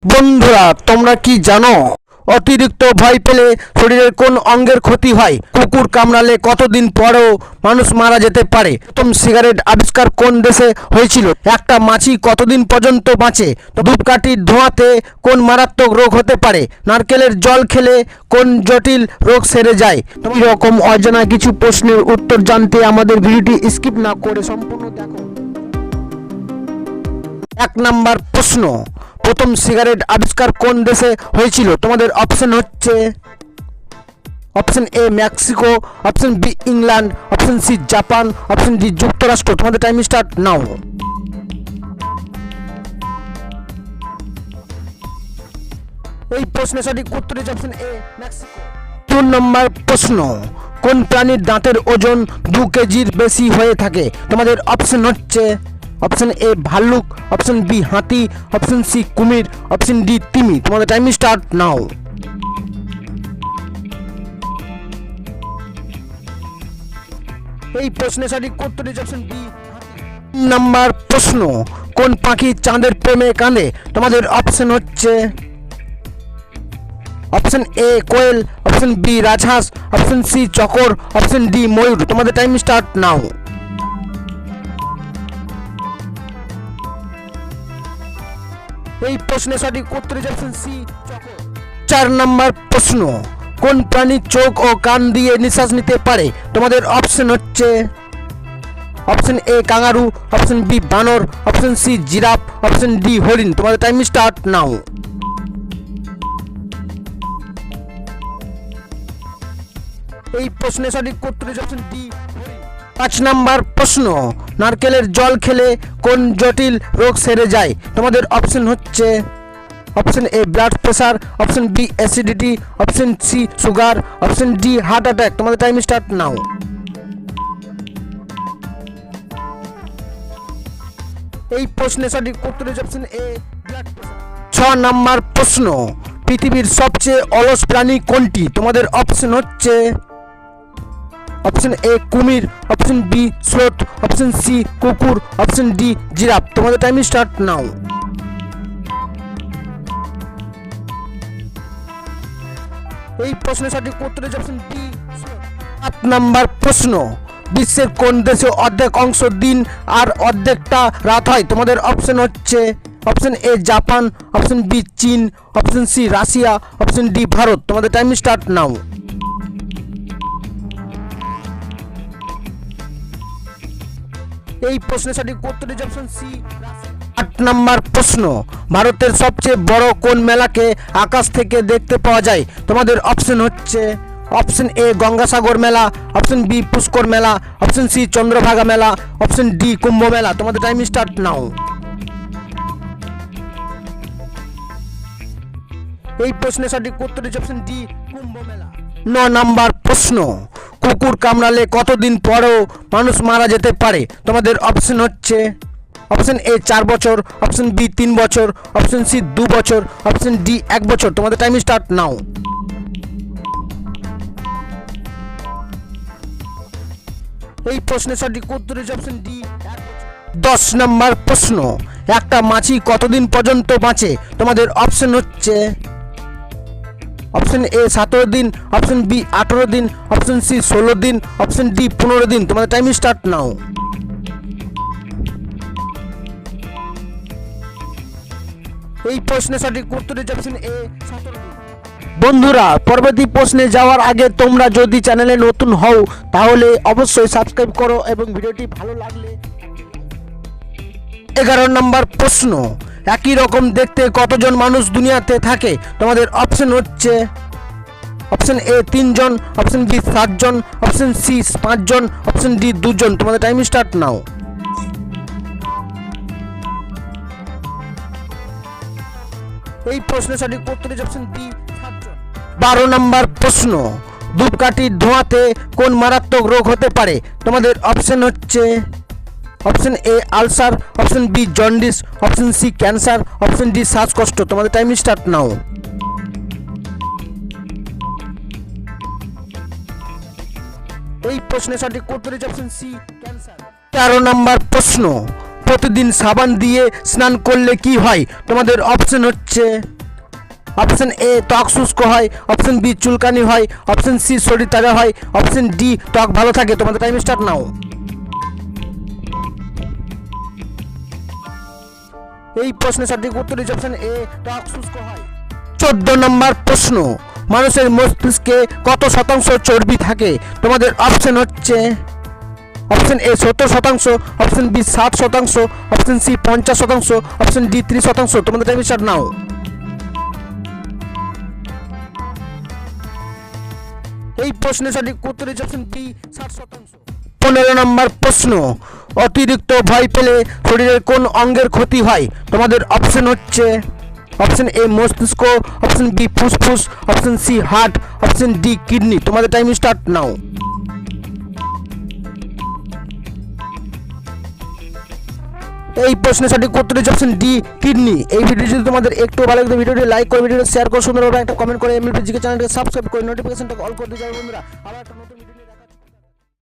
বন্ধুরা, তোমরা কি জানো অতিরিক্ত ভয় পেলে শরীরের কোন অঙ্গের ক্ষতি হয়? কুকুর কামড়ালে কতদিন পরেও মানুষ মারা যেতে পারে? প্রথম সিগারেট আবিষ্কার কোন দেশে হয়েছিল? একটা মাছি কতদিন পর্যন্ত বাঁচে? ধূপকাঠির ধোঁয়াতে কোন মারাত্মক রোগ হতে পারে? নারকেলের জল খেলে কোন জটিল রোগ সেরে যায়? এই রকম অজানা কিছু প্রশ্নের উত্তর জানতে আমাদের ভিডিওটি স্কিপ না করে সম্পূর্ণ দেখো। 1 নাম্বার প্রশ্ন, প্রথম সিগারেট আবিষ্কার কোন দেশে হয়েছিল? তোমাদের অপশন হচ্ছে option A Mexico, option B England, option C Japan, option D যুক্তরাষ্ট্র। তোমাদের টাইম স্টার্ট নাও। এই প্রশ্নের সঠিক উত্তর হচ্ছে অপশন এ মেক্সিকো। 2 নম্বর প্রশ্ন, কোন প্রাণীর দাঁতের ওজন 2 কেজির বেশি হয়ে থাকে? তোমাদের অপশন হচ্ছে অপশন এ ভাল্লুক, অপশন বি হাতি, অপশন সি কুমির, অপশন ডি তিমি। তোমাদের টাইম স্টার্ট নাও। এই প্রশ্নের সঠিক উত্তর হচ্ছে অপশন বি নাম্বার প্রশ্ন, কোন পাখি চাঁদের প্রেমে কাঁদে? তোমাদের অপশন হচ্ছে অপশন এ কোয়েল, অপশন বি রাজহাঁস, অপশন সি চকর, অপশন ডি ময়ূর। তোমাদের টাইম স্টার্ট নাও। এই প্রশ্নের সঠিক উত্তর হচ্ছে অপশন সি চকর। 4 নম্বর প্রশ্ন, কোন প্রাণীর চোখ ও কান দিয়ে নিঃশ্বাস নিতে পারে? তোমাদের অপশন হচ্ছে option A kangaroo, option B বানর, option C giraffe, option D হরিণ। তোমাদের টাইম স্টার্ট নাও। এই প্রশ্নের সঠিক উত্তর হচ্ছে অপশন ডি। 5 নাম্বার প্রশ্ন, নারকেলের জল খেলে কোন জটিল রোগ সেরে যায়? তোমাদের অপশন হচ্ছে option A blood pressure, option B acidity, option C sugar, option D heart attack. তোমাদের টাইম স্টার্ট নাও। এই প্রশ্নের সঠিক উত্তর হচ্ছে option A blood pressure. 6 number প্রশ্ন, পৃথিবীর সবচেয়ে অলস প্রাণী কোনটি? তোমাদের অপশন হচ্ছে অপশন এ কুমির, option B sloth, option C কুকুর, অপশন ডি জিরাফ। তোমাদের টাইম স্টার্ট নাও। এই প্রশ্নের সঠিক উত্তর হচ্ছে অপশন বি। 7 নাম্বার প্রশ্ন, বিশ্বের কোন দেশে অর্ধেক অংশ দিন আর অর্ধেকটা রাত হয়? তোমাদের অপশন হচ্ছে option A Japan, option B চীন, option C Russia, option D Bharat. তোমাদের টাইম স্টার্ট নাও। এই প্রশ্নের সঠিক উত্তর হচ্ছে অপশন সি। 8 নাম্বার প্রশ্ন, ভারতের সবচেয়ে বড় কোন মেলাকে আকাশ থেকে দেখতে পাওয়া যায়? তোমাদের অপশন হচ্ছে অপশন এ গঙ্গাসাগর মেলা, অপশন বি পুষ্কর মেলা, অপশন সি চন্দ্রভাগা মেলা, অপশন ডি কুম্ভ মেলা। তোমাদের টাইম স্টার্ট নাও। এই প্রশ্নের সঠিক উত্তর হচ্ছে অপশন ডি কুম্ভ মেলা। 9 নাম্বার প্রশ্ন, কুকুর কামড়ালে কতদিন পরেও মানুষ মারা যেতে পারে? তোমাদের অপশন হচ্ছে অপশন এ 4 বছর, অপশন বি 3 বছর, অপশন সি 2 বছর, অপশন ডি 1 বছর। তোমাদের টাইম স্টার্ট নাও। এই প্রশ্নের সঠিক উত্তর হচ্ছে অপশন ডি 1 বছর। 10 নাম্বার প্রশ্ন, একটা মাছি কতদিন পর্যন্ত বাঁচে? তোমাদের অপশন হচ্ছে অপশন এ 17 দিন, অপশন বি 18 দিন, অপশন সি 16 দিন, অপশন ডি 15 দিন। তোমাদের টাইম স্টার্ট নাও। এই প্রশ্নের সঠিক উত্তর হচ্ছে অপশন এ 17 দিন। বন্ধুরা, পরবর্তী প্রশ্নে যাওয়ার আগে তোমরা যদি চ্যানেলে নতুন হও তাহলে অবশ্যই সাবস্ক্রাইব করো এবং ভিডিওটি ভালো লাগলে। 11 নম্বর প্রশ্ন, একই রকম দেখতে কতজন মানুষ দুনিয়াতে থাকে? তোমাদের অপশন হচ্ছে অপশন এ 3 জন, অপশন বি 7 জন, অপশন সি 5 জন, অপশন ডি 2 জন। তোমাদের টাইম স্টার্ট নাও। এই প্রশ্নের সঠিক উত্তর হচ্ছে অপশন বি 7 জন। 12 নম্বর প্রশ্ন, ধূপকাঠির ধোঁয়াতে কোন মারাত্মক রোগ হতে পারে? তোমাদের অপশন হচ্ছে option A ulcer, option B jaundice, option C cancer, option D শ্বাসকষ্ট। তোমাদের টাইম স্টার্ট নাও। এই প্রশ্নের সঠিক উত্তর হচ্ছে অপশন সি ক্যান্সার। 13 নম্বর প্রশ্ন, প্রতিদিন সাবান দিয়ে স্নান করলে কি হয়? তোমাদের অপশন হচ্ছে অপশন এ ত্বক শুষ্ক হয়, অপশন বি চুলকানি হয়, অপশন সি শরীর তাজা হয়, অপশন ডি ত্বক ভালো থাকে। তোমাদের টাইম স্টার্ট নাও। এই প্রশ্নের সঠিক উত্তর হচ্ছে অপশন এ ত্বক শুষ্ক হয়। 14 নম্বর প্রশ্ন, মানুষের মস্তিষ্কে কত শতাংশ চর্বি থাকে? তোমাদের অপশন হচ্ছে option A 70%, option B 60%, option C 50%, option D 30%। তোমাদের টাইম স্টার্ট নাও। এই প্রশ্নের সঠিক উত্তর হচ্ছে অপশন বি 60%। 15 নম্বর প্রশ্ন, অতিরিক্ত ভয় পেলে শরীরের কোন অঙ্গের ক্ষতি হয়? তোমাদের অপশন হচ্ছে অপশন এ মস্তিষ্ক, অপশন বি ফুসফুস, option C heart, option D kidney. তোমাদের টাইম স্টার্ট নাও। এই প্রশ্নের সঠিক উত্তর হচ্ছে অপশন ডি কিডনি। এই ভিডিও যদি তোমাদের একটু ভালো লাগে ভিডিওটি লাইক করে, ভিডিওটি শেয়ার করে, সুন্দরভাবে একটা কমেন্ট করে, এমএলপি জিকে চ্যানেলটাকে সাবস্ক্রাইব করে নোটিফিকেশনটাকে অল করে দিয়ে যাবে বন্ধুরা। আবার একটা নতুন ভিডিও